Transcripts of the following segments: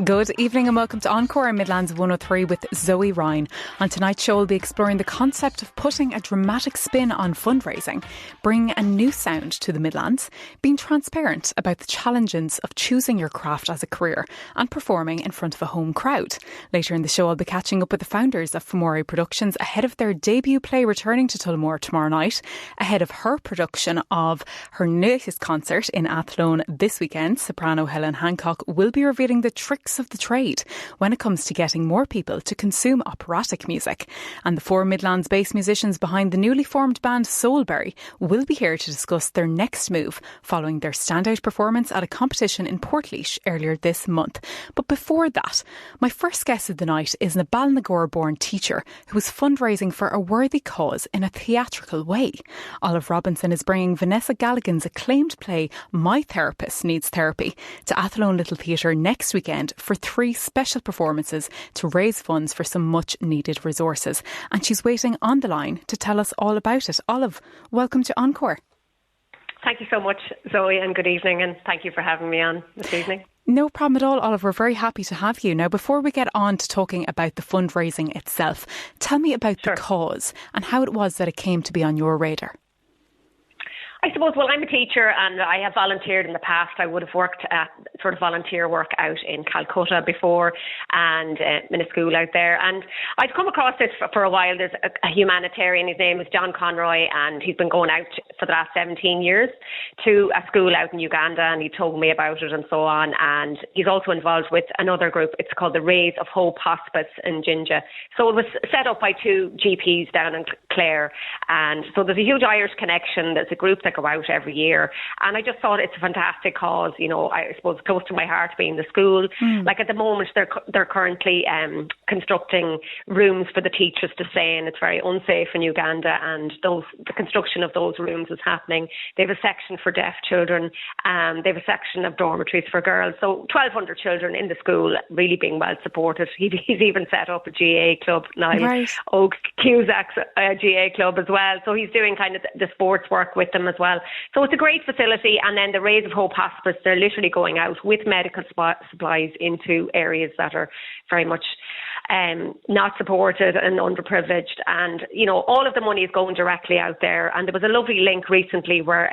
Good evening and welcome to Encore on Midlands 103 with Zoe Ryan. On tonight's show we'll be exploring the concept of putting a dramatic spin on fundraising, bringing a new sound to the Midlands, being transparent about the challenges of choosing your craft as a career and performing in front of a home crowd. Later in the show I'll be catching up with the founders of Fomóire Productions ahead of their debut play returning to Tullamore tomorrow night, ahead of her production of her latest concert in Athlone this weekend. Soprano Helen Hancock will be revealing the tricks of the trade when it comes to getting more people to consume operatic music. And the four Midlands-based musicians behind the newly formed band Soulberry will be here to discuss their next move following their standout performance at a competition in Portlaoise earlier this month. But before that, my first guest of the night is a Ballinagore-born teacher who is fundraising for a worthy cause in a theatrical way. Olive Robinson is bringing Vanessa Galligan's acclaimed play My Therapist Needs Therapy to Athlone Little Theatre next weekend for 3 special performances to raise funds for some much needed resources. And she's waiting on the line to tell us all about it. Olive, welcome to Encore. Thank you so much, Zoe, and good evening, and thank you for having me on this evening. No problem at all, Olive. We're very happy to have you. Now, before we get on to talking about the fundraising itself, tell me about the cause and how it was that it came to be on your radar. I suppose, well, I'm a teacher and I have volunteered in the past. I would have worked at sort of volunteer work out in Calcutta before and in a school out there. And I'd come across this for a while. There's a humanitarian, his name is John Conroy, and he's been going out for the last 17 years to a school out in Uganda, and he told me about it and so on. And he's also involved with another group. It's called the Rays of Hope Hospice in Jinja. So it was set up by 2 GPs down in Clare. And so there's a huge Irish connection. There's a group that go out every year, and I just thought it's a fantastic cause. You know, I suppose close to my heart being the school. Like at the moment they're currently constructing rooms for the teachers to stay in. It's very unsafe in Uganda, and the construction of those rooms is happening. They have a section for deaf children, they have a section of dormitories for girls, so 1,200 children in the school, really being well supported. He's even set up a GA club, Niall Oak Cusack's GA club as well, so he's doing kind of the sports work with them as well. So it's a great facility. And then the Rays of Hope Hospice, they're literally going out with medical supplies into areas that are very much not supported and underprivileged. And, you know, all of the money is going directly out there. And there was a lovely link recently where,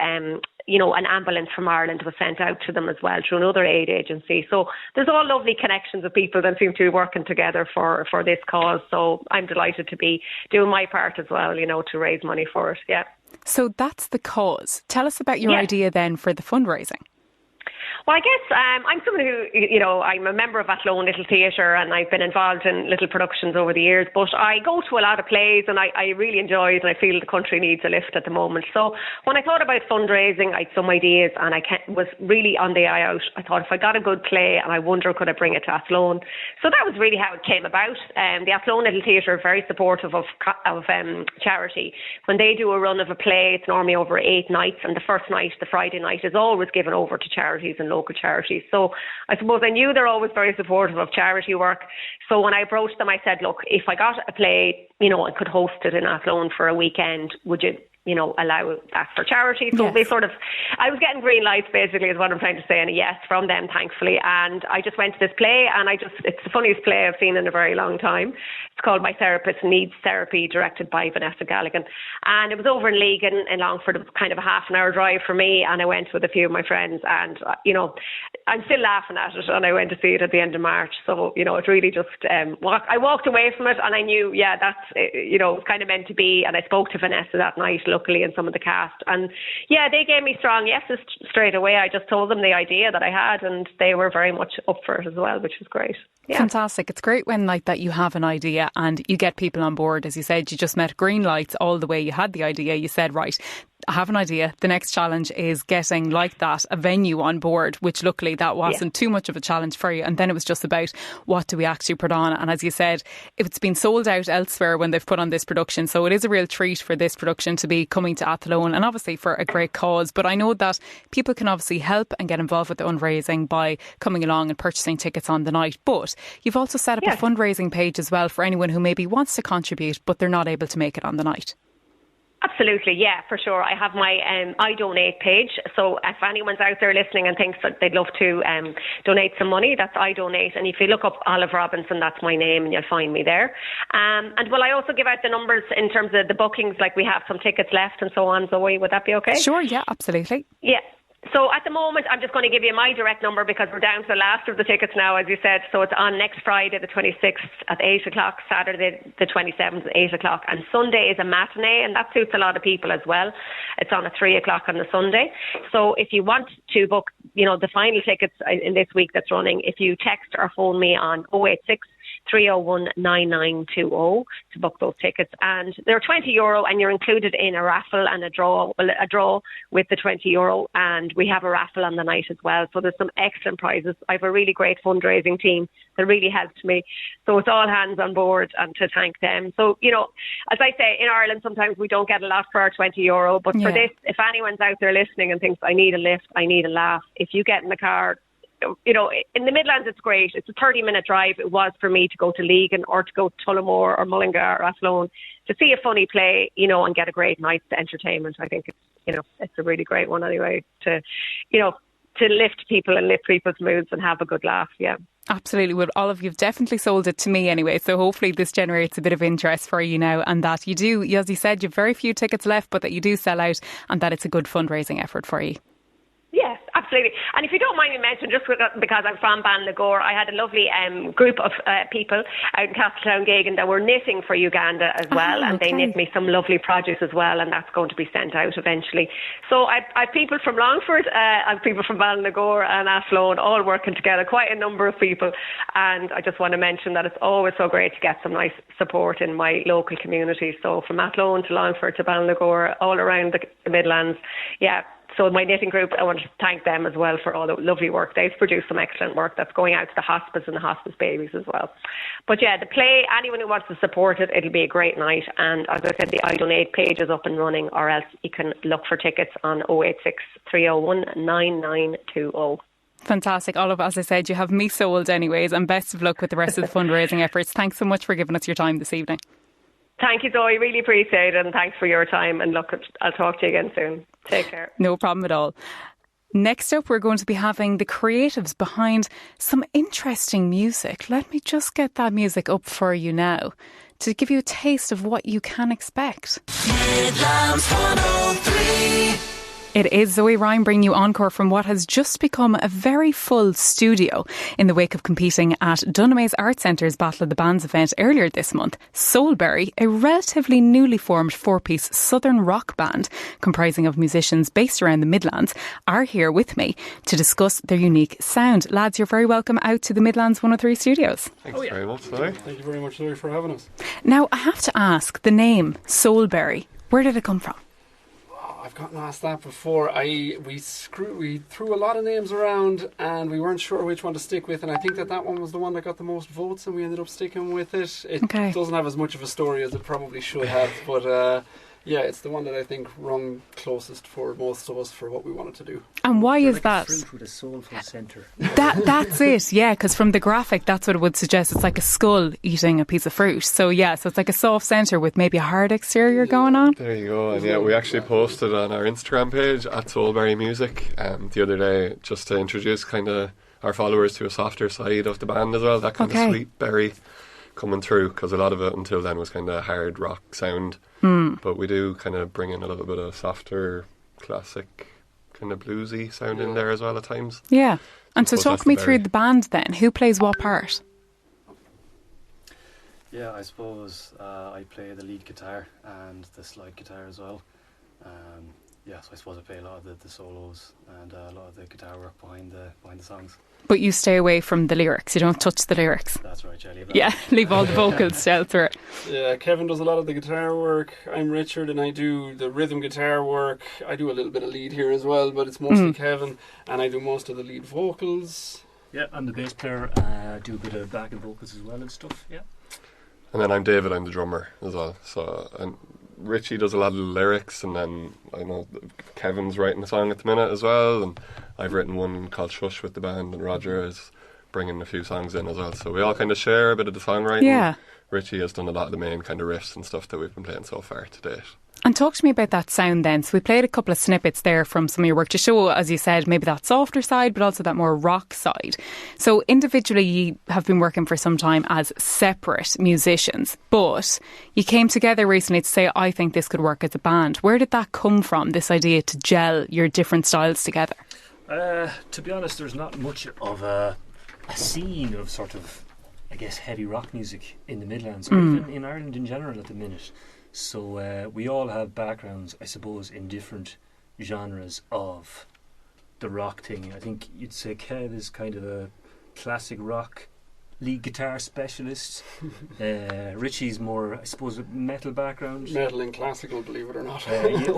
you know, an ambulance from Ireland was sent out to them as well through another aid agency. So there's all lovely connections of people that seem to be working together for this cause. So I'm delighted to be doing my part as well, you know, to raise money for it. Yeah. So that's the cause. Tell us about your idea then for the fundraising. Well, I guess I'm someone who, you know, I'm a member of Athlone Little Theatre and I've been involved in little productions over the years, but I go to a lot of plays and I really enjoy it, and I feel the country needs a lift at the moment. So when I thought about fundraising, I had some ideas, and I was really on the eye out. I thought if I got a good play, and I wonder could I bring it to Athlone. So that was really how it came about. The Athlone Little Theatre are very supportive of charity. When they do a run of a play, it's normally over 8 nights, and the first night, the Friday night, is always given over to charities and local charities. So I suppose I knew they're always very supportive of charity work. So when I approached them, I said, look, if I got a play, you know, I could host it in Athlone for a weekend, would you know, allow that for charity? So they sort of, I was getting green lights basically is what I'm trying to say, and a yes from them, thankfully. And I just went to this play, and it's the funniest play I've seen in a very long time. It's called My Therapist Needs Therapy, directed by Vanessa Galligan. And it was over in Legan in Longford. It was kind of a half an hour drive for me, and I went with a few of my friends, and, you know, I'm still laughing at it, and I went to see it at the end of March. So, you know, it really just, I walked away from it, and I knew, that's, you know, it was kind of meant to be. And I spoke to Vanessa that night, luckily, and some of the cast, and they gave me strong yeses straight away. I just told them the idea that I had, and they were very much up for it as well, which was great. Fantastic. It's great when like that you have an idea and you get people on board. As you said, you just met green lights all the way. You had the idea, you said, right, I have an idea. The next challenge is getting like that a venue on board, which luckily that wasn't too much of a challenge for you. And then it was just about what do we actually put on. And as you said, it's been sold out elsewhere when they've put on this production. So it is a real treat for this production to be coming to Athlone, and obviously for a great cause. But I know that people can obviously help and get involved with the fundraising by coming along and purchasing tickets on the night. But you've also set up a fundraising page as well for anyone who maybe wants to contribute but they're not able to make it on the night. Absolutely, yeah, for sure. I have my I Donate page. So if anyone's out there listening and thinks that they'd love to donate some money, that's I Donate. And if you look up Olive Robinson, that's my name, and you'll find me there. And will I also give out the numbers in terms of the bookings, like we have some tickets left and so on, Zoe? Would that be okay? Sure, yeah, absolutely. Yeah. So at the moment, I'm just going to give you my direct number because we're down to the last of the tickets now, as you said. So it's on next Friday, the 26th at 8 o'clock, Saturday, the 27th at 8 o'clock. And Sunday is a matinee, and that suits a lot of people as well. It's on at 3 o'clock on the Sunday. So if you want to book, the final tickets in this week that's running, if you text or phone me on 086 301 9920 to book those tickets, and they're €20 and you're included in a raffle and a draw with the €20, and we have a raffle on the night as well. So there's some excellent prizes. I have a really great fundraising team that really helped me, so it's all hands on board and to thank them. So as I say, in Ireland sometimes we don't get a lot for our €20, but for this, if anyone's out there listening and thinks I need a lift, I need a laugh, if you get in the car, in the Midlands, it's great. It's a 30-minute drive. It was for me to go to Legan or to go to Tullamore or Mullingar or Athlone to see a funny play, and get a great night's entertainment. I think it's a really great one anyway to lift people and lift people's moods and have a good laugh. Yeah. Absolutely. Well, Olive, you've definitely sold it to me anyway. So hopefully this generates a bit of interest for you now, and that you do, as you said, you've very few tickets left, but that you do sell out and that it's a good fundraising effort for you. Yes, absolutely. And if you don't mind me mentioning, just because I'm from Ballinagore, I had a lovely group of people out in Castletowngeoghegan that were knitting for Uganda as well, and they knit me some lovely produce as well, and that's going to be sent out eventually. So I've people from Longford, I've people from Ballinagore and Athlone all working together, quite a number of people, and I just want to mention that it's always so great to get some nice support in my local community. So from Athlone to Longford to Ballinagore, all around the Midlands, yeah. So my knitting group, I want to thank them as well for all the lovely work. They've produced some excellent work that's going out to the hospice and the hospice babies as well. But yeah, the play, anyone who wants to support it, it'll be a great night. And as I said, the I Donate page is up and running, or else you can look for tickets on 086 301 9920. Fantastic. Olive, as I said, you have me sold anyways, and best of luck with the rest of the fundraising efforts. Thanks so much for giving us your time this evening. Thank you, Zoe. Really appreciate it, and thanks for your time. And look, I'll talk to you again soon. Take care. No problem at all. Next up, we're going to be having the creatives behind some interesting music. Let me just get that music up for you now to give you a taste of what you can expect. Midlands 103. It is Zoe Ryan bringing you Encore from what has just become a very full studio in the wake of competing at Dunamaise Arts Centre's Battle of the Bands event earlier this month. Soulberry, a relatively newly formed four-piece southern rock band comprising of musicians based around the Midlands, are here with me to discuss their unique sound. Lads, you're very welcome out to the Midlands 103 studios. Thanks very much, Zoe. Thank you very much, Zoe, for having us. Now, I have to ask, the name Soulberry, where did it come from? I've gotten asked that before. We threw a lot of names around and we weren't sure which one to stick with, and I think that one was the one that got the most votes, and we ended up sticking with it. It doesn't have as much of a story as it probably should have, but yeah, it's the one that I think rung closest for most of us for what we wanted to do. And why is that? Fruit with a soulful centre. That's it, yeah, because from the graphic, that's what it would suggest. It's like a skull eating a piece of fruit. So yeah, so it's like a soft centre with maybe a hard exterior going on. There you go. And yeah, we actually posted on our Instagram page at Soulberry Music the other day, just to introduce kind of our followers to a softer side of the band as well. That kind of sweet berry coming through, because a lot of it until then was kind of hard rock sound. But we do kind of bring in a little bit of softer, classic, kind of bluesy sound in there as well at times. Yeah. And so talk me through the band then. Who plays what part? Yeah, I suppose I play the lead guitar and the slide guitar as well. Yeah, so I suppose I play a lot of the solos and a lot of the guitar work behind the songs. But you stay away from the lyrics. You don't touch the lyrics. That's right, yeah. Leave all the vocals elsewhere. Yeah, Kevin does a lot of the guitar work. I'm Richard and I do the rhythm guitar work. I do a little bit of lead here as well, but it's mostly Kevin, and I do most of the lead vocals. Yeah, I'm the bass player. Do a bit of backing vocals as well and stuff, yeah. And then I'm David, I'm the drummer as well. So, and Richie does a lot of the lyrics, and then I know Kevin's writing a song at the minute as well, and I've written one called Shush with the band, and Roger is bringing a few songs in as well. So we all kind of share a bit of the songwriting, Richie has done a lot of the main kind of riffs and stuff that we've been playing so far to date. And talk to me about that sound then. So we played a couple of snippets there from some of your work to show, as you said, maybe that softer side, but also that more rock side. So individually, you have been working for some time as separate musicians, but you came together recently to say, I think this could work as a band. Where did that come from, this idea to gel your different styles together? To be honest, there's not much of a scene of sort of, I guess, heavy rock music in the Midlands, or even in Ireland in general at the minute. So we all have backgrounds, I suppose, in different genres of the rock thing. I think you'd say Kev is kind of a classic rock lead guitar specialist. Richie's more, I suppose, a metal background. Metal and classical, believe it or not.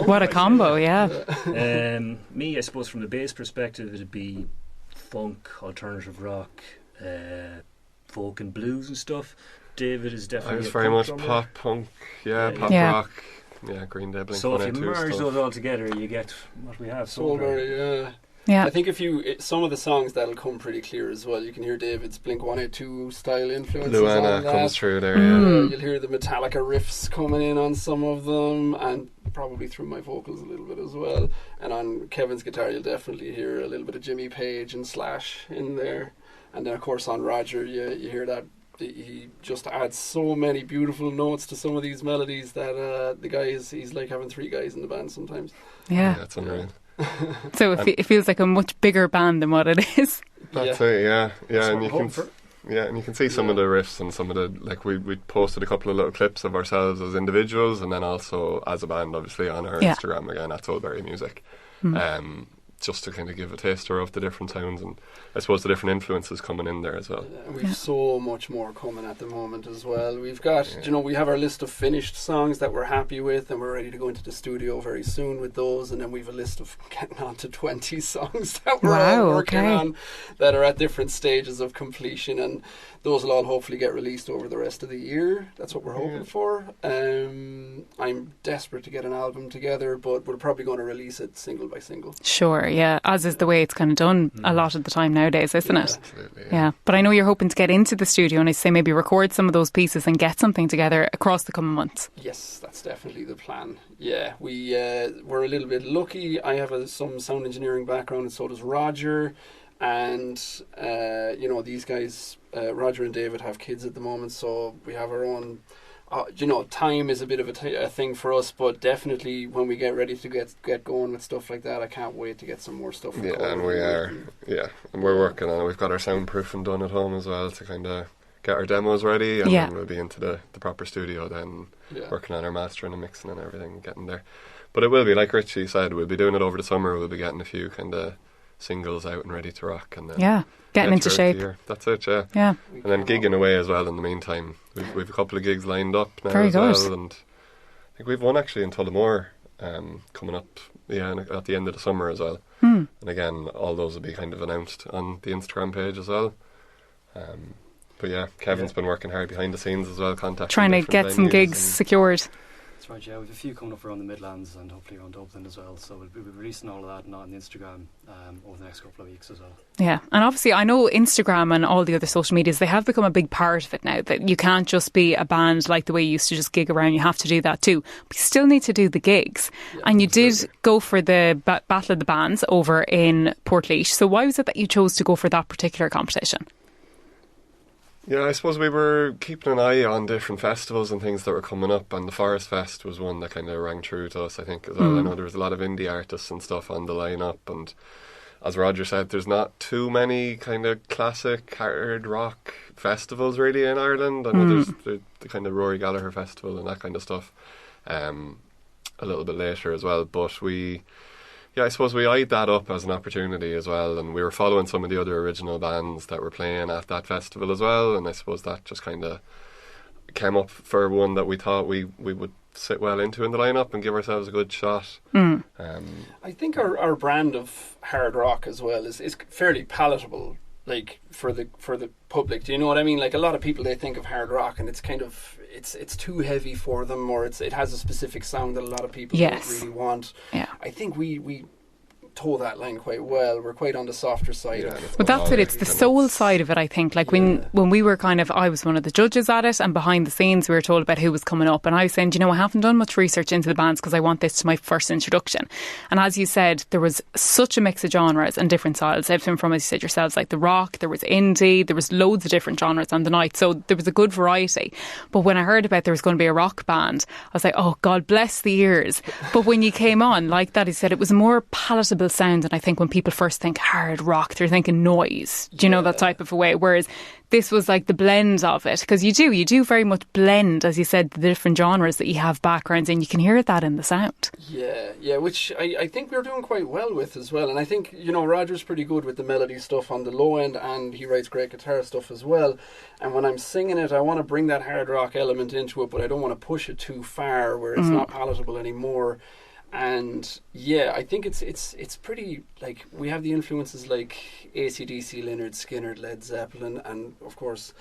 What a combo, yeah. Me, I suppose, from the bass perspective, it'd be funk, alternative rock, folk and blues and stuff. David is definitely. I was very much drummer. Pop punk, pop rock, Green Day, Blink. So if you merge those all together, you get what we have. Soulberry, yeah. I think some of the songs that'll come pretty clear as well. You can hear David's Blink-182 style influences. Luana comes through there. You'll hear the Metallica riffs coming in on some of them, and probably through my vocals a little bit as well. And on Kevin's guitar, you'll definitely hear a little bit of Jimmy Page and Slash in there. And then of course on Roger, you hear that. He just adds so many beautiful notes to some of these melodies that the guy he's like having three guys in the band sometimes. Yeah, that's unreal. So it feels like a much bigger band than what it is. That's it, yeah, and you can see some of the riffs and some of the, like we posted a couple of little clips of ourselves as individuals and then also as a band, obviously, on our Instagram again at Soulberry Music. Just to kind of give a taster of the different sounds and I suppose the different influences coming in there as well. We've so much more coming at the moment as well. We've got, we have our list of finished songs that we're happy with and we're ready to go into the studio very soon with those, and then we've a list of getting on to 20 songs that we're all working on that are at different stages of completion, and those will all hopefully get released over the rest of the year. That's what we're hoping for. I'm desperate to get an album together, but we're probably going to release it single by single. Sure, yeah, as is the way it's kind of done a lot of the time nowadays, isn't it? Absolutely, yeah. But I know you're hoping to get into the studio and I say maybe record some of those pieces and get something together across the coming months. Yes, that's definitely the plan. Yeah, we're a little bit lucky. I have some sound engineering background and so does Roger. And, these guys, Roger and David, have kids at the moment, so we have our own... time is a bit of a thing for us, but definitely when we get ready to get going with stuff like that, I can't wait to get some more stuff recorded. Yeah, and we are. Yeah, and we're working on it. We've got our soundproofing done at home as well to kind of get our demos ready, and then we'll be into the proper studio then, working on our mastering and mixing and everything, getting there. But it will be, like Richie said, we'll be doing it over the summer. We'll be getting a few kind of singles out and ready to rock, and then getting into shape. That's it, yeah. And then gigging away as well in the meantime. We've a couple of gigs lined up now as well, and I think we've one actually in Tullamore coming up at the end of the summer as well. And again, all those will be kind of announced on the Instagram page as well. But yeah, Kevin's been working hard behind the scenes as well, trying to get some gigs secured. That's right, yeah. We've a few coming up around the Midlands and hopefully around Dublin as well. So we'll be releasing all of that and on Instagram over the next couple of weeks as well. Yeah, and obviously I know Instagram and all the other social medias, they have become a big part of it now, that you can't just be a band like the way you used to just gig around. You have to do that too. But you still need to do the gigs. Yeah, and you did go for the Battle of the Bands over in Portlaoise. So why was it that you chose to go for that particular competition? Yeah, I suppose we were keeping an eye on different festivals and things that were coming up, and the Forest Fest was one that kind of rang true to us, I think, as well. I know there was a lot of indie artists and stuff on the line-up, and as Roger said, there's not too many kind of classic hard rock festivals really in Ireland. I know there's the kind of Rory Gallagher Festival and that kind of stuff a little bit later as well, but I suppose we eyed that up as an opportunity as well, and we were following some of the other original bands that were playing at that festival as well, and I suppose that just kind of came up for one that we thought we would sit well into in the lineup and give ourselves a good shot. I think our brand of hard rock as well is fairly palatable, like for the public. Do you know what I mean? Like a lot of people, they think of hard rock and it's kind of it's too heavy for them, or it has a specific sound that a lot of people don't really want. Yeah. I think we toe that line quite well. We're quite on the softer side. But that's it. It's the soul side of it, I think. Like when we were I was one of the judges at it, and behind the scenes we were told about who was coming up, and I was saying, you know, I haven't done much research into the bands because I want this to my first introduction. And as you said, there was such a mix of genres and different styles. Everything from, as you said yourselves, like the rock, there was indie, there was loads of different genres on the night. So there was a good variety. But when I heard about there was going to be a rock band, I was like, oh, God bless the ears. But when you came on, like that, he said, it was a more palatable sound. And I think when people first think hard rock, they're thinking noise. Do you know, that type of a way? Whereas this was like the blend of it, because you do very much blend, as you said, the different genres that you have backgrounds in. You can hear that in the sound. Yeah, which I think we're doing quite well with as well. And I think, you know, Roger's pretty good with the melody stuff on the low end, and he writes great guitar stuff as well. And when I'm singing it, I want to bring that hard rock element into it, but I don't want to push it too far where it's not palatable anymore. And yeah, I think it's pretty, like, we have the influences like AC/DC, Lynyrd Skynyrd, Led Zeppelin, and of course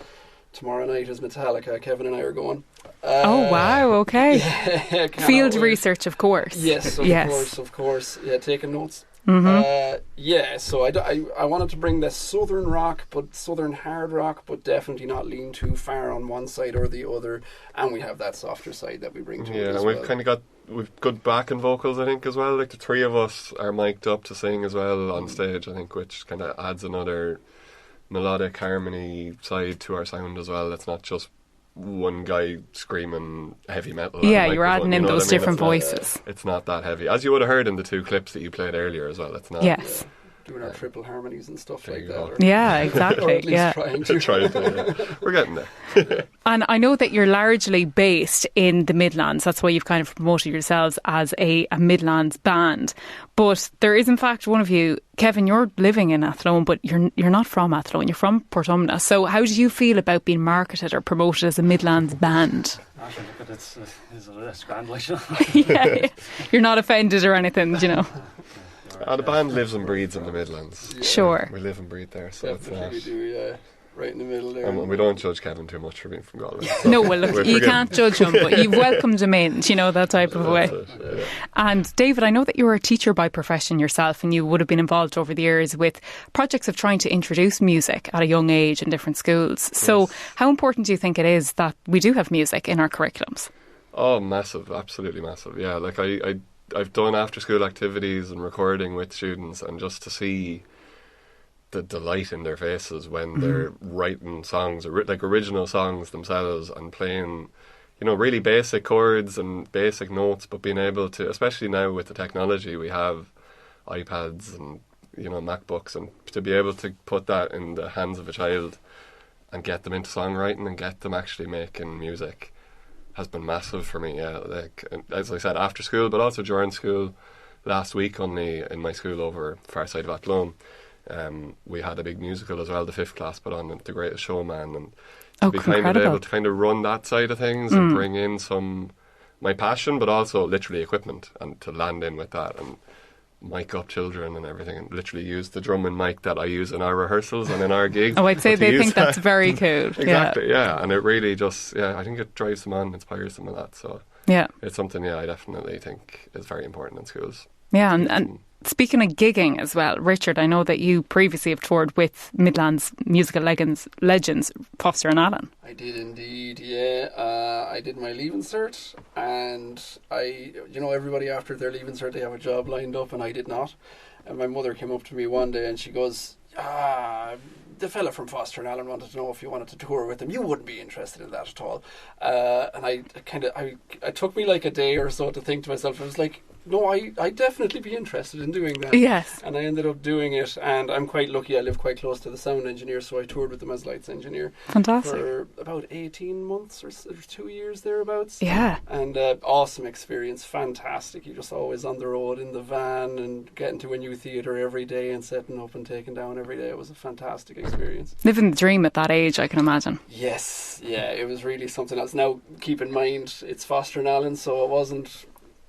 tomorrow night is Metallica. Kevin and I are going. Oh wow, okay. Yeah, field research, of course. Yes, of course. Yeah, taking notes. So I wanted to bring the southern rock, but southern hard rock, but definitely not lean too far on one side or the other. And we have that softer side that we bring to it as well. Yeah, we've good backing vocals, I think, as well. Like the three of us are mic'd up to sing as well on stage, I think, which kind of adds another melodic harmony side to our sound as well. It's not just one guy screaming heavy metal. Yeah, you're adding in those different voices. It's not that heavy, as you would have heard in the two clips that you played earlier as well. It's not. Yes. Doing our triple harmonies and stuff like that. Yeah, exactly. Or at least trying to. We're getting there. And I know that you're largely based in the Midlands. That's why you've kind of promoted yourselves as a Midlands band. But there is, in fact, one of you, Kevin, you're living in Athlone, but you're not from Athlone. You're from Portumna. So how do you feel about being marketed or promoted as a Midlands band? It's grand, like. Yeah, you're not offended or anything, you know. The band lives and breathes in the Midlands. Yeah. Sure. We live and breathe there, so definitely we do, yeah. Right in the middle there. And we don't judge Kevin too much for being from Galway. So no, well, look, you can't judge him, but you've welcomed him in, you know, that type of way. Yeah. And David, I know that you were a teacher by profession yourself, and you would have been involved over the years with projects of trying to introduce music at a young age in different schools. So how important do you think it is that we do have music in our curriculums? Oh, massive, absolutely massive. Yeah, like I've done after school activities and recording with students, and just to see the delight in their faces when they're writing songs, like original songs themselves, and playing, you know, really basic chords and basic notes, but being able to, especially now with the technology, we have iPads and, you know, MacBooks, and to be able to put that in the hands of a child and get them into songwriting and get them actually making music has been massive for me. Yeah, like, as I said, after school, but also during school. Last week only in my school over far side of Athlone, we had a big musical as well. The 5th class put on The Greatest Showman, and to be kind of able to kind of run that side of things and bring in my passion, but also literally equipment, and to land in with that and mic up children and everything, and literally use the drum and mic that I use in our rehearsals and in our gigs. Oh, I'd say they think that's very cool. Exactly, yeah. And it really just, I think it drives them on, inspires them with that. So yeah, it's something, I definitely think is very important in schools. Yeah, and speaking of gigging as well, Richard, I know that you previously have toured with Midlands musical legends Foster and Allen. I did indeed, yeah. I did my Leaving Cert, and everybody after their Leaving Cert, they have a job lined up, and I did not. And my mother came up to me one day and she goes, the fella from Foster and Allen wanted to know if you wanted to tour with him. You wouldn't be interested in that at all. And I took me like a day or so to think to myself. I was like, no, I'd definitely be interested in doing that. Yes. And I ended up doing it, and I'm quite lucky. I live quite close to the sound engineer, so I toured with them as lights engineer. Fantastic. For about 18 months or 2 years thereabouts. Yeah. And awesome experience, fantastic. You're just always on the road in the van and getting to a new theatre every day and setting up and taking down every day. It was a fantastic experience. Living the dream at that age, I can imagine. Yes, yeah, it was really something else. Now, keep in mind, it's Foster and Allen, so it wasn't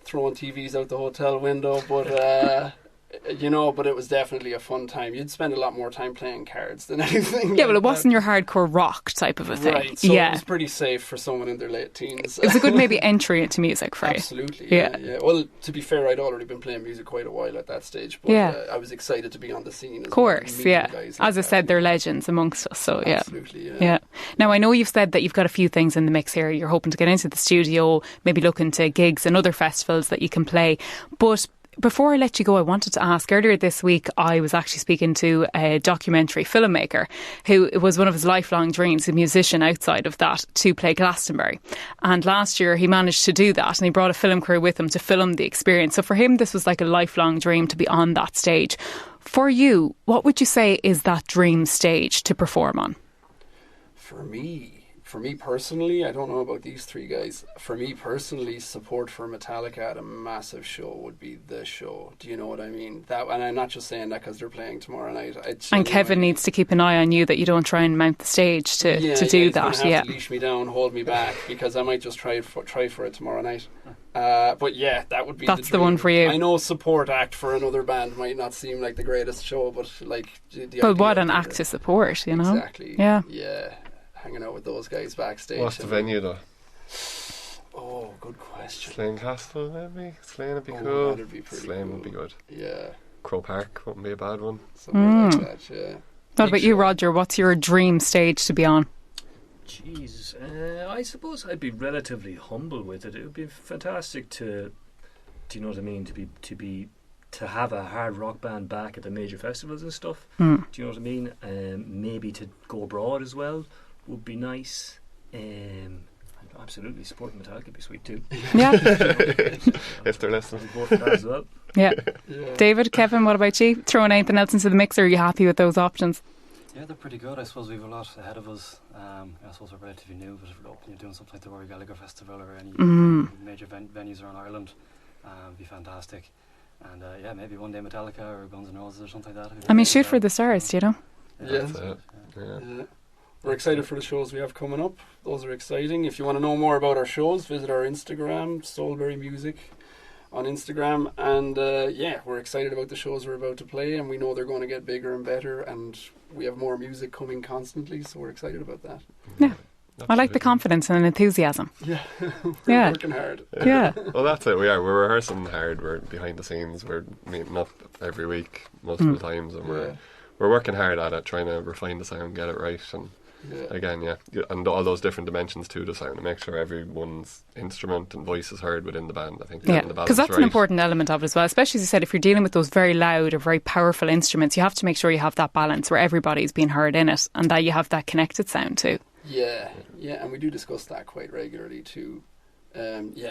throwing TVs out the hotel window, but But it was definitely a fun time. You'd spend a lot more time playing cards than anything. Yeah, well, it wasn't your hardcore rock type of a thing. Right, so it was pretty safe for someone in their late teens. It was a good maybe entry into music for you. Absolutely, yeah. Well, to be fair, I'd already been playing music quite a while at that stage, but I was excited to be on the scene. Of course, As I said, they're legends amongst us, so absolutely, yeah. Now, I know you've said that you've got a few things in the mix here. You're hoping to get into the studio, maybe look into gigs and other festivals that you can play, but before I let you go, I wanted to ask, earlier this week I was actually speaking to a documentary filmmaker who it was one of his lifelong dreams, a musician outside of that, to play Glastonbury. And last year he managed to do that, and he brought a film crew with him to film the experience. So for him this was like a lifelong dream to be on that stage. For you, what would you say is that dream stage to perform on? For me personally, I don't know about these three guys. For me personally, support for Metallica at a massive show would be the show. Do you know what I mean? And I'm not just saying that because they're playing tomorrow night. And Kevin needs to keep an eye on you that you don't try and mount the stage to do that. He's have to leash me down, hold me back, because I might just try for it tomorrow night. But yeah, that would be that's the one for you. I know support act for another band might not seem like the greatest show, but like but what an act to support, you know? Exactly. Yeah. Hanging out with those guys backstage. What's the venue though? Oh, good question. Slane Castle, maybe? Slane would be cool. That'd be pretty Slane cool. would be good. Yeah. Crow Park wouldn't be a bad one. Something like that, yeah. What about you, Roger? What's your dream stage to be on? Jeez, I suppose I'd be relatively humble with it. It would be fantastic to, do you know what I mean? To have a hard rock band back at the major festivals and stuff. Do you know what I mean? Maybe to go abroad as well would be nice. Absolutely, supporting Metallica would be sweet too. Yeah. If they're listening. Both of that as well. Yeah. David, Kevin, what about you? Throwing anything else into the mix, or are you happy with those options? Yeah, they're pretty good. I suppose we have a lot ahead of us. I suppose we're relatively new, but if you're doing something like the Rory Gallagher Festival or any major venues around Ireland, would be fantastic. And maybe one day Metallica or Guns N' Roses or something like that. I mean, shoot for the stars, you know? Yeah. We're excited for the shows we have coming up. Those are exciting. If you want to know more about our shows, visit our Instagram, Soulberry Music on Instagram. And we're excited about the shows we're about to play, and we know they're going to get bigger and better, and we have more music coming constantly, so we're excited about that. Yeah. I like the confidence and enthusiasm. Yeah, we're working hard. Yeah. Well, that's it. We're rehearsing hard. We're behind the scenes. We're meeting up every week, multiple times, and we're working hard at it, trying to refine the sound, get it right, and again, and all those different dimensions to the sound, and make sure everyone's instrument and voice is heard within the band. I think because that's an important element of it as well, especially as you said, if you're dealing with those very loud or very powerful instruments, you have to make sure you have that balance where everybody's being heard in it, and that you have that connected sound too. Yeah, and we do discuss that quite regularly too.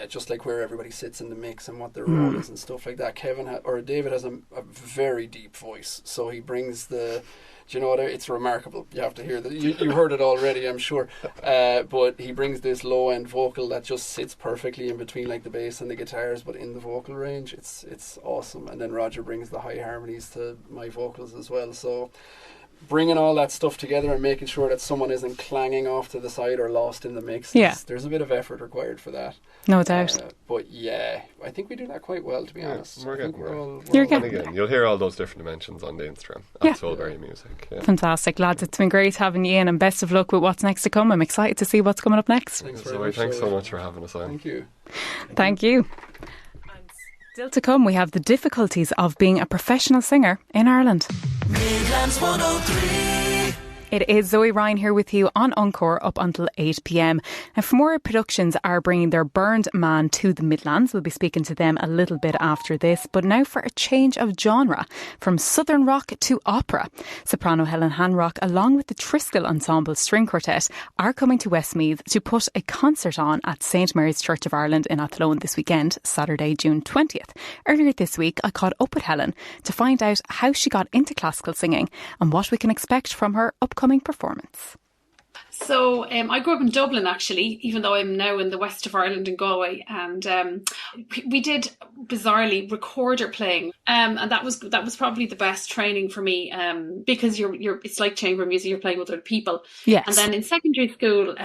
Just like where everybody sits in the mix and what their role is and stuff like that. David has a very deep voice, so he brings the. Do you know what? It's remarkable. You have to hear that. You heard it already, I'm sure. But he brings this low end vocal that just sits perfectly in between like the bass and the guitars, but in the vocal range, it's awesome. And then Roger brings the high harmonies to my vocals as well. So bringing all that stuff together and making sure that someone isn't clanging off to the side or lost in the mix. There's a bit of effort required for that. No doubt. But I think we do that quite well, to be honest. We're getting You're getting again, you'll hear all those different dimensions on the Instagram at Soulberry Music. Yeah. Fantastic, lads. It's been great having you in, and best of luck with what's next to come. I'm excited to see what's coming up next. Thanks so much for having us on. Thank you. Thank you. Still to come, we have the difficulties of being a professional singer in Ireland. Midlands 103. It is Zoe Ryan here with you on Encore up until 8 p.m. And Fomóire Productions are bringing their Burned Man to the Midlands. We'll be speaking to them a little bit after this. But now for a change of genre, from southern rock to opera. Soprano Helen Hancock, along with the Triskel Ensemble String Quartet, are coming to Westmeath to put a concert on at St Mary's Church of Ireland in Athlone this weekend, Saturday, June 20th. Earlier this week, I caught up with Helen to find out how she got into classical singing and what we can expect from her upcoming performance. So I grew up in Dublin, actually, even though I'm now in the west of Ireland in Galway, and we did bizarrely recorder playing, and that was probably the best training for me, because it's like chamber music, you're playing with other people. Yes. And then in secondary school,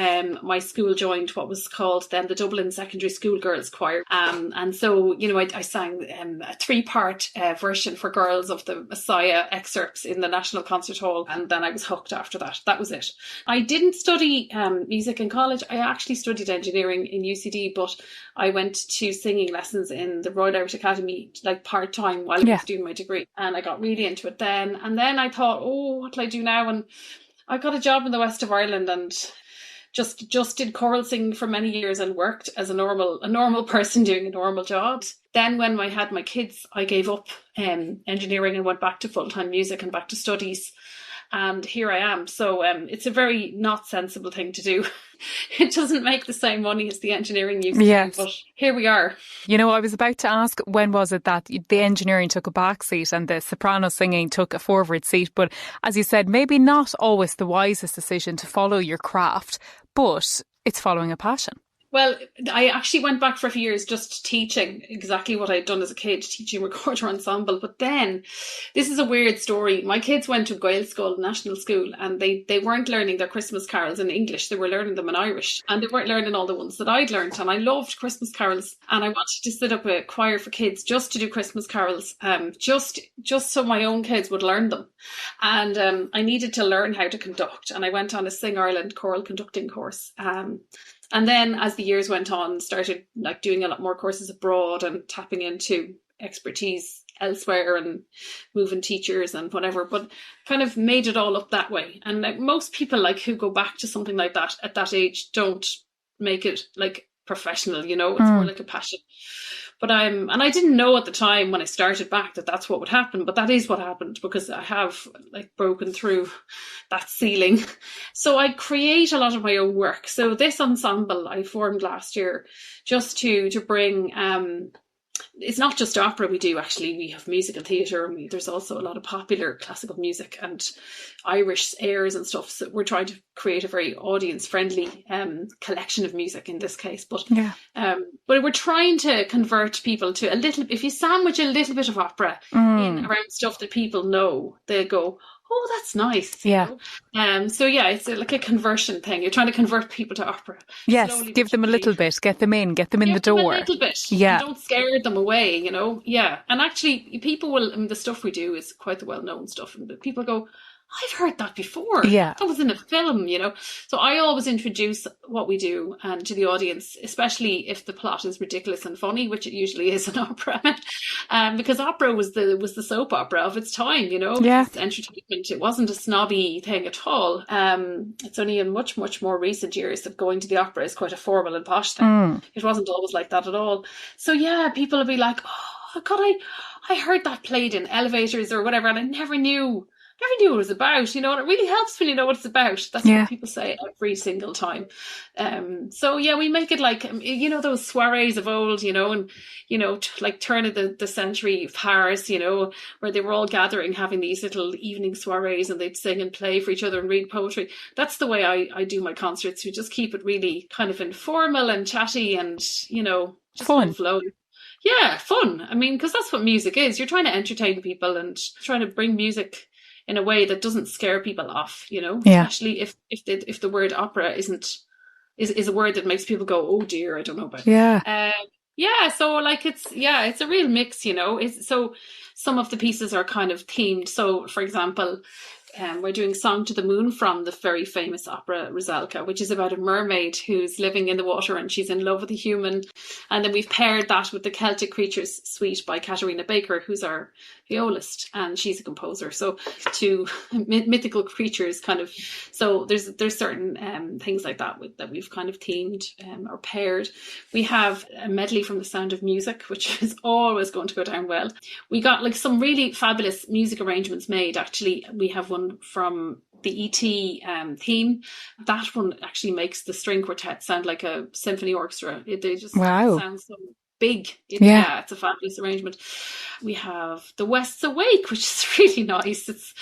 my school joined what was called then the Dublin Secondary School Girls Choir, and so I sang a 3-part version for girls of the Messiah excerpts in the National Concert Hall, and then I was hooked after that. That was it. I didn't study music in college. I actually studied engineering in UCD, but I went to singing lessons in the Royal Irish Academy like part-time while I was doing my degree, and I got really into it then. And then I thought, what will I do now? And I got a job in the west of Ireland and just did choral singing for many years and worked as a normal person doing a normal job. Then when I had my kids, I gave up engineering and went back to full-time music and back to studies. And here I am. So it's a very not sensible thing to do. It doesn't make the same money as the engineering used to, but here we are. I was about to ask, when was it that the engineering took a back seat and the soprano singing took a forward seat? But as you said, maybe not always the wisest decision to follow your craft, but it's following a passion. Well, I actually went back for a few years just teaching exactly what I'd done as a kid, teaching recorder ensemble. But then, this is a weird story. My kids went to Gael School, national school, and they weren't learning their Christmas carols in English. They were learning them in Irish. And they weren't learning all the ones that I'd learned. And I loved Christmas carols. And I wanted to set up a choir for kids just to do Christmas carols, just so my own kids would learn them. And I needed to learn how to conduct. And I went on a Sing Ireland choral conducting course. And then as the years went on, started like doing a lot more courses abroad and tapping into expertise elsewhere and moving teachers and whatever, but kind of made it all up that way. And like most people like who go back to something like that at that age don't make it like professional, it's more like a passion. But and I didn't know at the time when I started back that that's what would happen, but that is what happened because I have like broken through that ceiling. So I create a lot of my own work. So this ensemble I formed last year just to bring, it's not just opera we do, actually. We have musical theatre and there's also a lot of popular classical music and Irish airs and stuff. So we're trying to create a very audience-friendly collection of music in this case. But we're trying to convert people to a little, if you sandwich a little bit of opera in around stuff that people know, they'll go, oh, that's nice. Yeah. So it's like a conversion thing. You're trying to convert people to opera. Yes, slowly, give them a little bit, get them in the door. A little bit. Yeah. You don't scare them away, Yeah. And actually, people will, the stuff we do is quite the well-known stuff. And people go, I've heard that before. Yeah. That was in a film, So I always introduce what we do and to the audience, especially if the plot is ridiculous and funny, which it usually is in opera. Because opera was the soap opera of its time, Yeah. It's entertainment. It wasn't a snobby thing at all. It's only in much, much more recent years that going to the opera is quite a formal and posh thing. It wasn't always like that at all. So people will be like, oh God, I heard that played in elevators or whatever, and I never knew what it was about, and it really helps when you know what it's about. That's what people say every single time. We make it like, those soirees of old, and, like turn of the century Paris, where they were all gathering, having these little evening soirees and they'd sing and play for each other and read poetry. That's the way I do my concerts. We just keep it really kind of informal and chatty and, just fun. Flow. Yeah, fun. I mean, because that's what music is. You're trying to entertain people and trying to bring music in a way that doesn't scare people off, especially if the word opera is a word that makes people go, oh dear, I don't know about it. So like it's a real mix, so some of the pieces are kind of themed. So for example, we're doing Song to the Moon from the very famous opera Rusalka, which is about a mermaid who's living in the water and she's in love with a human. And then we've paired that with the Celtic Creatures Suite by Katarina Baker, who's our violist, and she's a composer. So two mythical creatures kind of. So there's certain things like that that we've kind of themed or paired. We have a medley from The Sound of Music, which is always going to go down well. We got like some really fabulous music arrangements made. Actually, we have one from the E.T. Theme. That one actually makes the string quartet sound like a symphony orchestra. They just sound big. It's a fabulous arrangement. We have The West's Awake, which is really nice. It's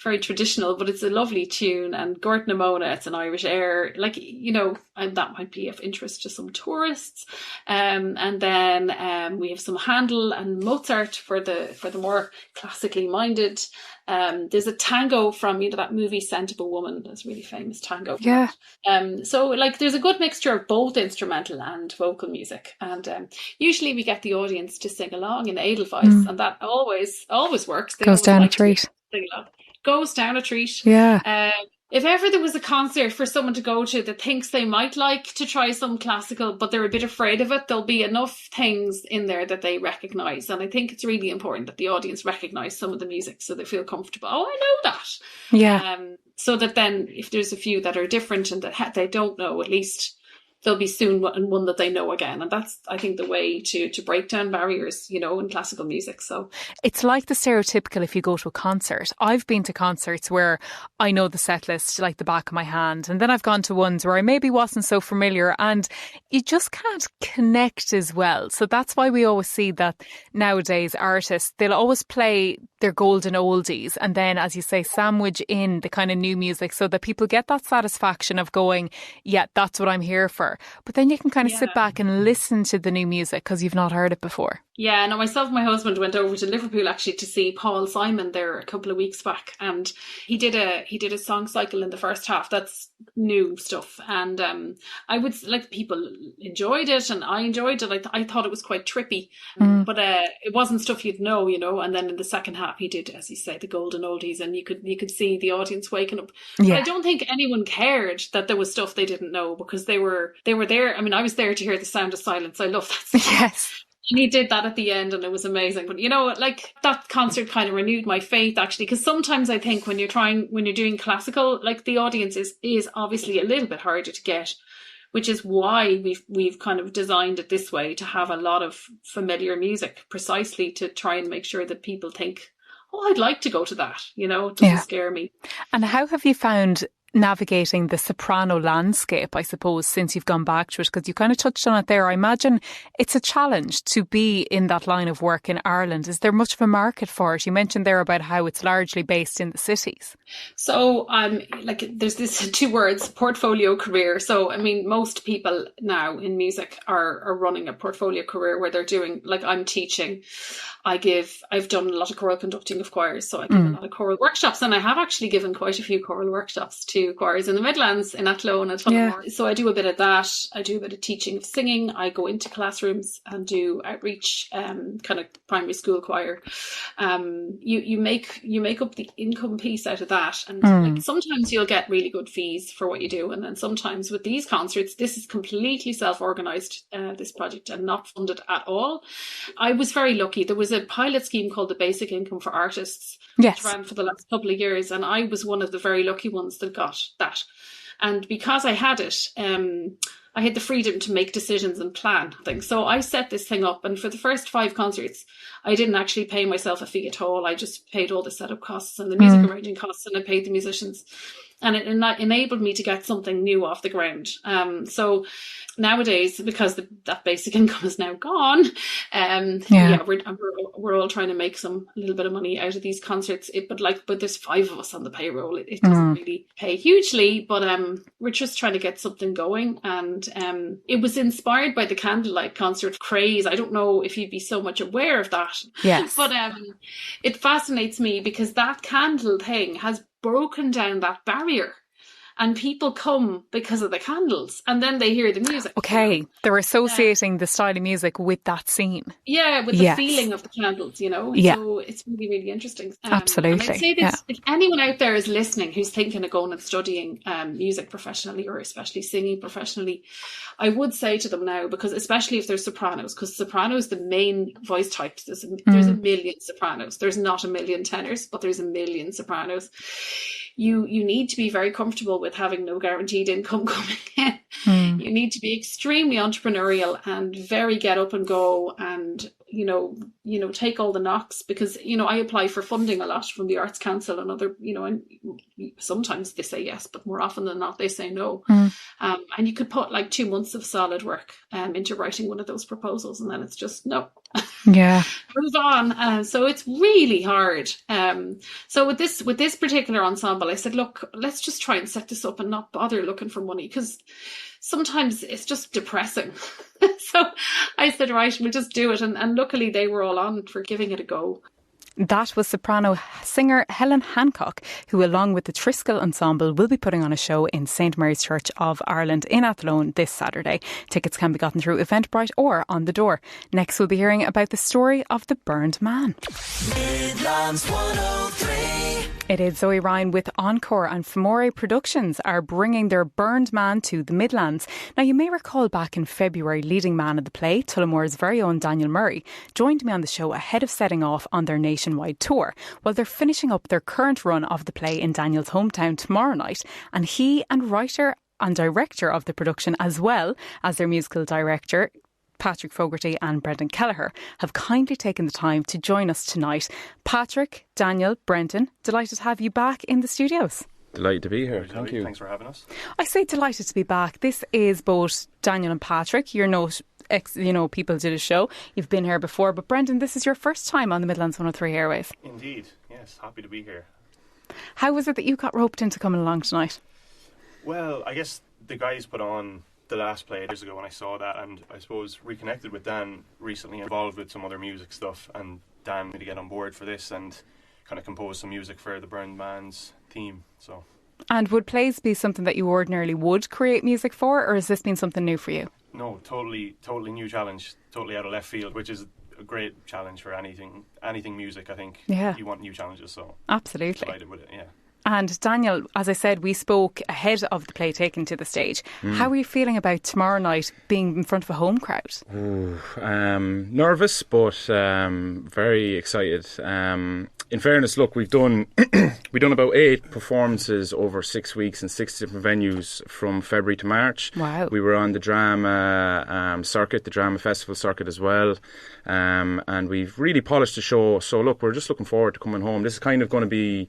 very traditional, but it's a lovely tune. And Gort na Mona, it's an Irish air, and that might be of interest to some tourists. And then we have some Handel and Mozart for the more classically minded. There's a tango from that movie Scent of a Woman. That's a really famous tango. Yeah. So there's a good mixture of both instrumental and vocal music, and usually we get the audience to sing along in Edelweiss, and that always works. Goes down a treat. Goes down a treat. Yeah. If ever there was a concert for someone to go to that thinks they might like to try some classical, but they're a bit afraid of it, there'll be enough things in there that they recognise. And I think it's really important that the audience recognise some of the music so they feel comfortable. Oh, I know that. Yeah. So that then if there's a few that are different and that they don't know, at least there'll be soon one that they know again. And that's, I think, the way to break down barriers, in classical music. So it's like the stereotypical if you go to a concert. I've been to concerts where I know the set list like the back of my hand. And then I've gone to ones where I maybe wasn't so familiar and you just can't connect as well. So that's why we always see that nowadays artists, they'll always play their golden oldies and then, as you say, sandwich in the kind of new music so that people get that satisfaction of going, yeah, that's what I'm here for. But then you can kind of sit back and listen to the new music because you've not heard it before. Yeah, no, myself and my husband went over to Liverpool actually to see Paul Simon there a couple of weeks back, and he did a song cycle in the first half. That's new stuff, and I would people enjoyed it, and I enjoyed it. I thought it was quite trippy, but it wasn't stuff you'd know, And then in the second half, he did, as you say, the golden oldies, and you could see the audience waking up. Yeah. But I don't think anyone cared that there was stuff they didn't know because they were there. I mean, I was there to hear The Sound of Silence. I love that song. Yes. And he did that at the end and it was amazing. But that concert kind of renewed my faith actually, because sometimes I think when you're doing classical, the audience is obviously a little bit harder to get, which is why we've kind of designed it this way, to have a lot of familiar music, precisely to try and make sure that people think, oh, I'd like to go to that, it doesn't scare me. And how have you found navigating the soprano landscape, I suppose, since you've gone back to it? Because you kind of touched on it there. I imagine it's a challenge to be in that line of work in Ireland. Is there much of a market for it? You mentioned there about how it's largely based in the cities. So there's this two words, portfolio career. So I mean, most people now in music are running a portfolio career where they're doing, I'm teaching. I've done a lot of choral conducting of choirs, so I give a lot of choral workshops, and I have actually given quite a few choral workshops to choirs in the Midlands, in Athlone and Fomóire. Yeah. So I do a bit of that. I do a bit of teaching of singing. I go into classrooms and do outreach, kind of primary school choir. You make up the income piece out of that, and sometimes you'll get really good fees for what you do, and then sometimes with these concerts, this is completely self-organised, this project, and not funded at all. I was very lucky. There was a pilot scheme called the Basic Income for Artists, which ran for the last couple of years, and I was one of the very lucky ones that got that. And because I had it, I had the freedom to make decisions and plan things. So I set this thing up, and for the first 5 concerts, I didn't actually pay myself a fee at all. I just paid all the setup costs and the music arranging costs, and I paid the musicians. And it enabled me to get something new off the ground. So nowadays, because that basic income is now gone, we're all trying to make a little bit of money out of these concerts. But there's 5 of us on the payroll. It doesn't really pay hugely, but we're just trying to get something going. And it was inspired by the candlelight concert craze. I don't know if you'd be so much aware of that. Yes. But it fascinates me because that candle thing has broken down that barrier, and people come because of the candles, and then they hear the music. Okay, they're associating the style of music with that scene. Yeah, with the feeling of the candles, Yeah. So it's really, really interesting. Absolutely. And I'd say this, if anyone out there is listening who's thinking of going and studying music professionally, or especially singing professionally, I would say to them now, because especially if there's sopranos, because sopranos, the main voice types, there's a million sopranos. There's not a million tenors, but there's a million sopranos. You need to be very comfortable with having no guaranteed income coming in. You need to be extremely entrepreneurial and very get up and go, and take all the knocks, because, I apply for funding a lot from the Arts Council and other, and sometimes they say yes, but more often than not they say no. And you could put like 2 months of solid work into writing one of those proposals, and then it's just no. Yeah. Move on. So it's really hard. So with this particular ensemble, I said, look, let's just try and set this up and not bother looking for money, because sometimes it's just depressing. So I said, right, we'll just do it. And luckily they were all on for giving it a go. That was soprano singer Helen Hancock, who along with the Triskel Ensemble will be putting on a show in St Mary's Church of Ireland in Athlone this Saturday. Tickets can be gotten through Eventbrite or on the door. Next we'll be hearing about the story of the burned man. Midlands 103. It is Zoe Ryan with Encore, and Fomóire Productions are bringing their burned man to the Midlands. Now, you may recall back in February, leading man of the play, Tullamore's very own Daniel Murray, joined me on the show ahead of setting off on their nationwide tour. Well, they're finishing up their current run of the play in Daniel's hometown tomorrow night, and he and writer and director of the production, as well as their musical director, Patrick Fogarty and Brendan Kelleher, have kindly taken the time to join us tonight. Patrick, Daniel, Brendan, delighted to have you back in the studios. Delighted to be here. Thank you. Thanks for having us. I say delighted to be back. This is both Daniel and Patrick. You're not people to the show. You've been here before, but Brendan, this is your first time on the Midlands 103 airwaves. Indeed, yes. Happy to be here. How was it that you got roped into coming along tonight? Well, I guess the guys put on the last play years ago when I saw that, and I suppose reconnected with Dan recently, involved with some other music stuff, and Dan made to get on board for this and kind of compose some music for the Burned Man's theme. So. And would plays be something that you ordinarily would create music for, or has this been something new for you? No, totally new challenge, totally out of left field, which is a great challenge for anything music. I think you want new challenges, so absolutely delighted with it. Yeah. And Daniel, as I said, we spoke ahead of the play taking to the stage. How are you feeling about tomorrow night being in front of a home crowd? Nervous, but very excited. In fairness, look, we've done about 8 performances over 6 weeks in 6 different venues from February to March. Wow. We were on the drama circuit, the drama festival circuit as well, and we've really polished the show. So look, we're just looking forward to coming home. This is kind of going to be,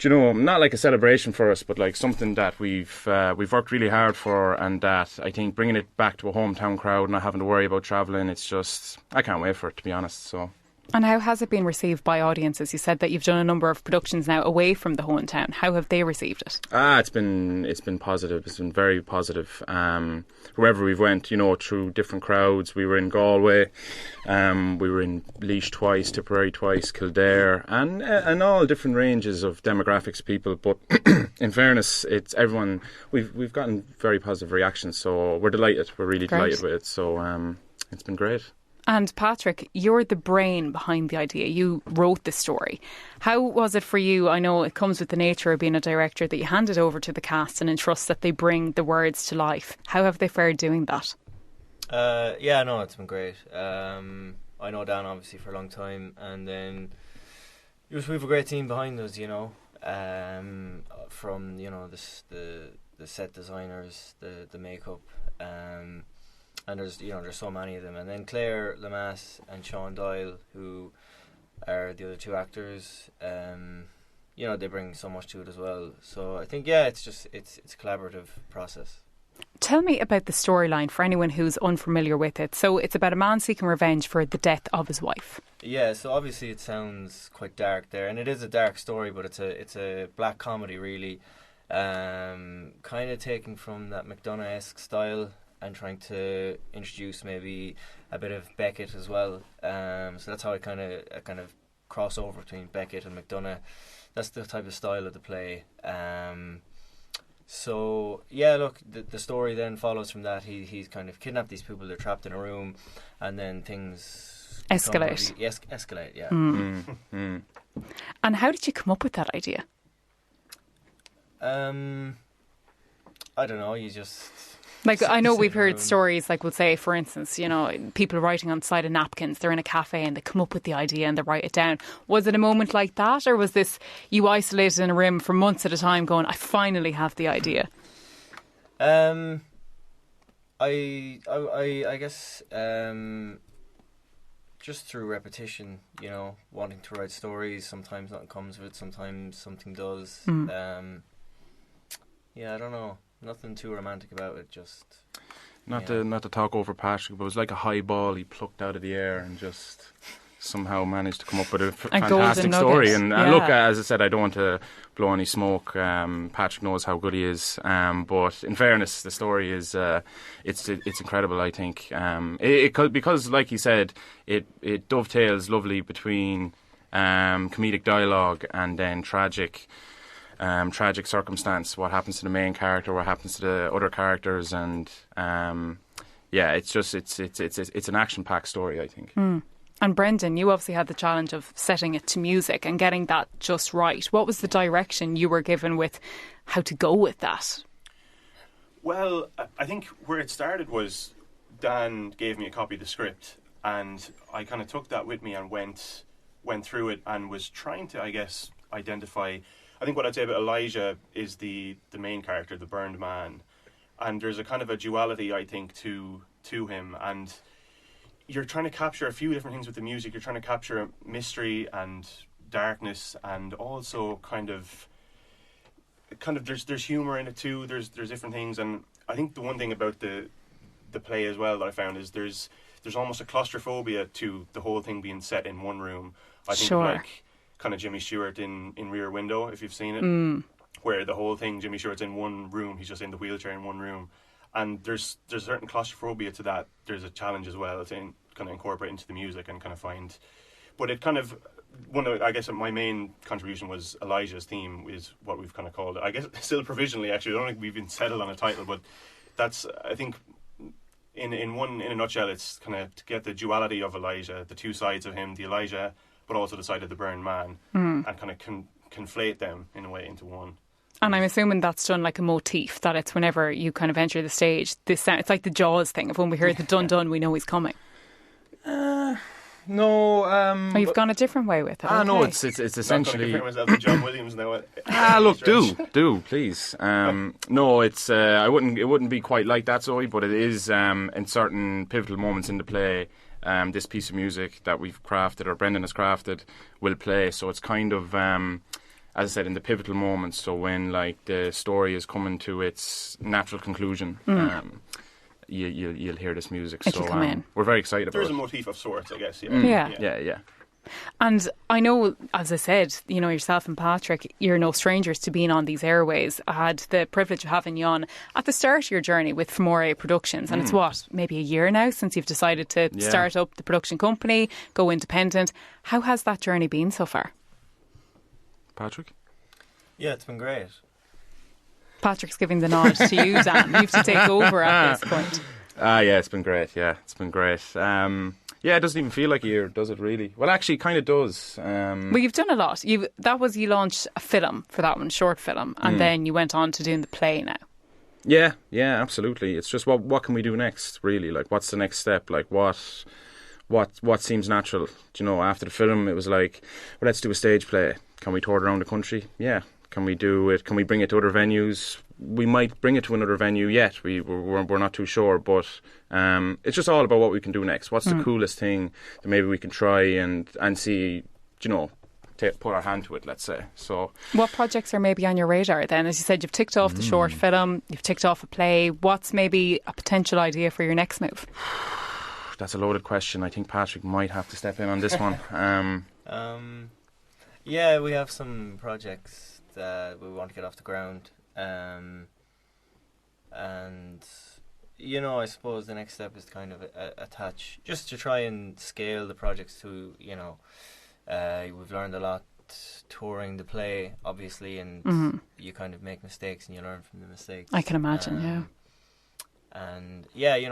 not like a celebration for us, but like something that we've worked really hard for, and that I think bringing it back to a hometown crowd, not having to worry about travelling, it's just, I can't wait for it, to be honest. So. And how has it been received by audiences? You said that you've done a number of productions now away from the hometown. How have they received it? It's been positive. It's been very positive. Wherever we've went, through different crowds. We were in Galway, we were in Laois twice, Tipperary twice, Kildare, and all different ranges of demographics of people. But in fairness, it's everyone. We've gotten very positive reactions, so we're delighted. We're really delighted with it. So it's been great. And Patrick, you're the brain behind the idea. You wrote the story. How was it for you? I know it comes with the nature of being a director that you hand it over to the cast and entrust that they bring the words to life. How have they fared doing that? It's been great. I know Dan obviously for a long time, and then we have a great team behind us, from the set designers, the makeup, and there's so many of them, and then Claire Lamass and Sean Doyle, who are the other 2 actors, they bring so much to it as well. So I think it's a collaborative process. Tell me about the storyline for anyone who's unfamiliar with it. So it's about a man seeking revenge for the death of his wife. Yeah, so obviously it sounds quite dark there, and it is a dark story, but it's a black comedy really, kind of taking from that McDonagh-esque style, and trying to introduce maybe a bit of Beckett as well. So that's how I kind of cross over between Beckett and McDonagh. That's the type of style of the play. So yeah, look, the story then follows from that. He's kind of kidnapped these people. They're trapped in a room, and then things escalate. Escalate, yeah. And how did you come up with that idea? I don't know. You just. Like, I know we've heard stories, like we'll say, for instance, people writing on the side of napkins, they're in a cafe and they come up with the idea and they write it down. Was it a moment like that, or was this you isolated in a room for months at a time going, I finally have the idea? I guess just through repetition, wanting to write stories. Sometimes nothing comes of it, sometimes something does. I don't know. Nothing too romantic about it, just... Not to talk over Patrick, but it was like a high ball he plucked out of the air and just somehow managed to come up with a fantastic story. And look, as I said, I don't want to blow any smoke. Patrick knows how good he is, but in fairness, the story is it's incredible. I think it could, because, like he said, it dovetails lovely between comedic dialogue and then tragic circumstance. What happens to the main character? What happens to the other characters? And it's an action-packed story, I think. And Brendan, you obviously had the challenge of setting it to music and getting that just right. What was the direction you were given with how to go with that? Well, I think where it started was Dan gave me a copy of the script, and I kind of took that with me and went through it and was trying to, I guess, identify... I think what I'd say about Elijah is the main character, the burned man, and there's a kind of a duality, I think, to him, and you're trying to capture a few different things with the music. You're trying to capture mystery and darkness, and also kind of there's humor in it too. There's different things, and I think the one thing about the play as well that I found is there's almost a claustrophobia to the whole thing being set in one room. I think like kind of Jimmy Stewart in Rear Window, if you've seen it, where the whole thing, Jimmy Stewart's in one room, he's just in the wheelchair in one room, and there's a certain claustrophobia to that. There's a challenge as well to kind of incorporate into the music and kind of find, but it kind of, I guess my main contribution was Elijah's theme, is what we've kind of called it. I guess still provisionally, actually. I don't think we've been settled on a title, but that's, I think, in a nutshell, it's kind of to get the duality of Elijah, the two sides of him, the Elijah, but also the side of the burned man, and kind of conflate them in a way into one. And I'm assuming that's done like a motif, that it's whenever you kind of enter the stage, this sound, it's like the Jaws thing of when we hear the dun dun, we know he's coming. No. Oh, you've gone a different way with it. No, it's essentially. I'm not going to compare myself to John Williams now. Look, do please. No, it's. It wouldn't be quite like that, Zoe, but it is in certain pivotal moments in the play. This piece of music that we've crafted, or Brendan has crafted, will play. So it's kind of, as I said, in the pivotal moments. So when like the story is coming to its natural conclusion, you'll hear this music. It'll come in. We're very excited about it. There's a motif of sorts, I guess. Yeah. And I know, as I said, yourself and Patrick, you're no strangers to being on these airways. I had the privilege of having you on at the start of your journey with Fomóire Productions, and it's maybe a year now since you've decided to start up the production company, go independent. How has that journey been so far? Patrick? Yeah, it's been great. Patrick's giving the nod to you, Dan. You have to take over at this point. Yeah, it's been great. Yeah, it doesn't even feel like a year, does it really? Well, actually, it kind of does. Well, you've done a lot. You launched a film for that one, short film, and then you went on to doing the play now. Yeah, absolutely. It's just what can we do next, really? Like, what's the next step? Like, what seems natural? Do you know, after the film, it was like, well, let's do a stage play. Can we tour it around the country? Yeah. Can we do it? Can we bring it to other venues? We might bring it to another venue yet. We're not too sure, but it's just all about what we can do next. What's the coolest thing that maybe we can try and see, put our hand to it, let's say. So, what projects are maybe on your radar then? As you said, you've ticked off the short film, you've ticked off a play. What's maybe a potential idea for your next move? That's a loaded question. I think Patrick might have to step in on this one. Yeah, we have some projects that we want to get off the ground, and I suppose the next step is to kind of attach, just to try and scale the projects to, we've learned a lot touring the play, obviously, and you kind of make mistakes and you learn from the mistakes. I can imagine, and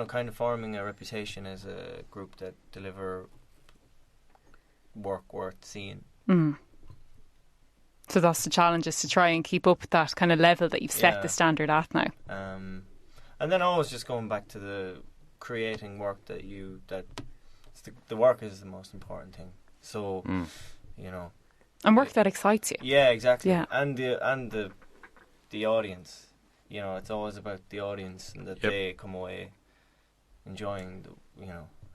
kind of forming a reputation as a group that deliver work worth seeing. So that's the challenge, is to try and keep up that kind of level that you've set the standard at now. And then always just going back to the creating work that the work is the most important thing. So, and work that excites you. Yeah, exactly. Yeah. And the audience. It's always about the audience, and that they come away enjoying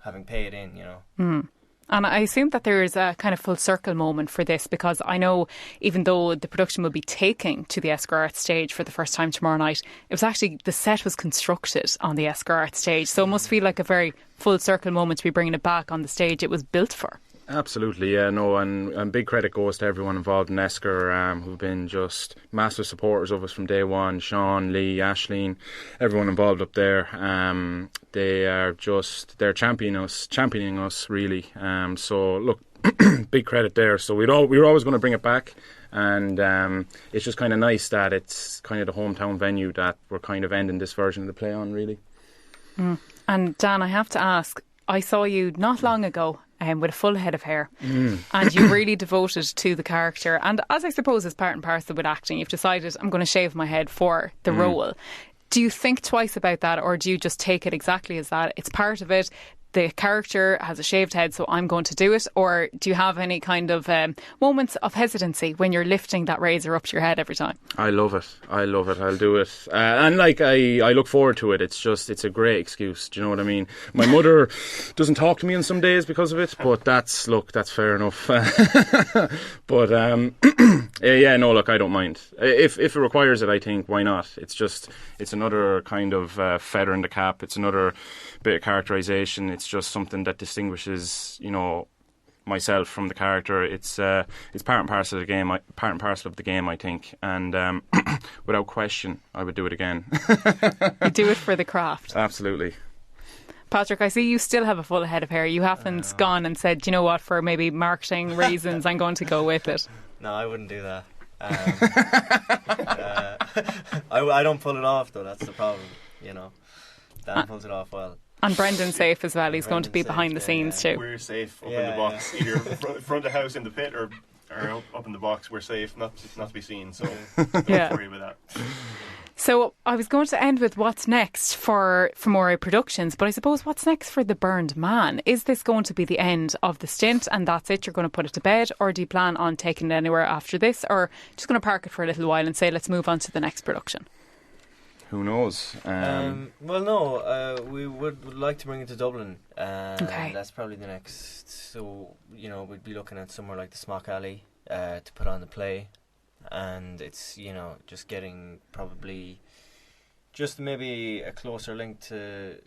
having paid in. And I assume that there is a kind of full circle moment for this, because I know even though the production will be taking to the Esker Arts stage for the first time tomorrow night, it was actually, the set was constructed on the Esker Arts stage. So it must feel like a very full circle moment to be bringing it back on the stage it was built for. Absolutely, yeah, no, and big credit goes to everyone involved in Esker, who've been just massive supporters of us from day one. Sean, Lee, Aisling, everyone involved up there. They're championing us really. So look, big credit there. So we were always going to bring it back, and it's just kind of nice that it's kind of the hometown venue that we're kind of ending this version of the play on, really. And Dan, I have to ask, I saw you not long ago with a full head of hair, and you really devoted to the character, and as I suppose is part and parcel with acting, you've decided, I'm going to shave my head for the role. Do you think twice about that, or do you just take it exactly as that? It's part of it. The character has a shaved head, so I'm going to do it. Or do you have any kind of moments of hesitancy when you're lifting that razor up to your head every time? I love it. I'll do it. And like, I look forward to it. It's a great excuse. Do you know what I mean? My mother doesn't talk to me on some days because of it, but that's fair enough. But yeah, no, look, I don't mind. If it requires it, I think, why not? It's another kind of feather in the cap. It's another bit of characterisation. It's just something that distinguishes, myself from the character. It's part and parcel of the game. Part and parcel of the game, I think. And without question, I would do it again. You do it for the craft. Absolutely. Patrick, I see you still have a full head of hair. You haven't gone and said, you know what, for maybe marketing reasons, I'm going to go with it. No, I wouldn't do that. I don't pull it off, though. That's the problem. Dan pulls it off well. And Brendan's safe as well. He's going to be behind the scenes too. We're safe up in the box, either front of the house in the pit or up in the box. We're safe, not to be seen. So don't worry about that. So I was going to end with what's next for Fomóire Productions, but I suppose what's next for The Burned Man? Is this going to be the end of the stint and that's it, you're going to put it to bed, or do you plan on taking it anywhere after this, or just going to park it for a little while and say let's move on to the next production? Who knows? Well, no, we would like to bring it to Dublin. Okay. That's probably the next. So, we'd be looking at somewhere like the Smock Alley to put on the play. And it's, just getting probably just maybe a closer link to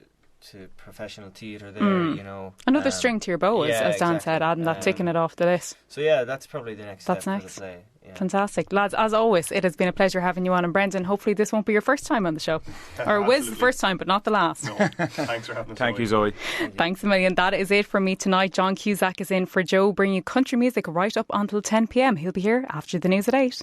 professional theatre there, Another string to your bow, as Dan said, adding that, ticking it off the list. So yeah, that's probably the next step for the play. Yeah. Fantastic. Lads, as always, it has been a pleasure having you on. And Brendan, hopefully this won't be your first time on the show. Or it was the first time, but not the last. No. Thanks for having us. Thank you, Zoe. Thanks a million. That is it for me tonight. John Cusack is in for Joe, bringing you country music right up until 10 p.m. He'll be here after the news at 8.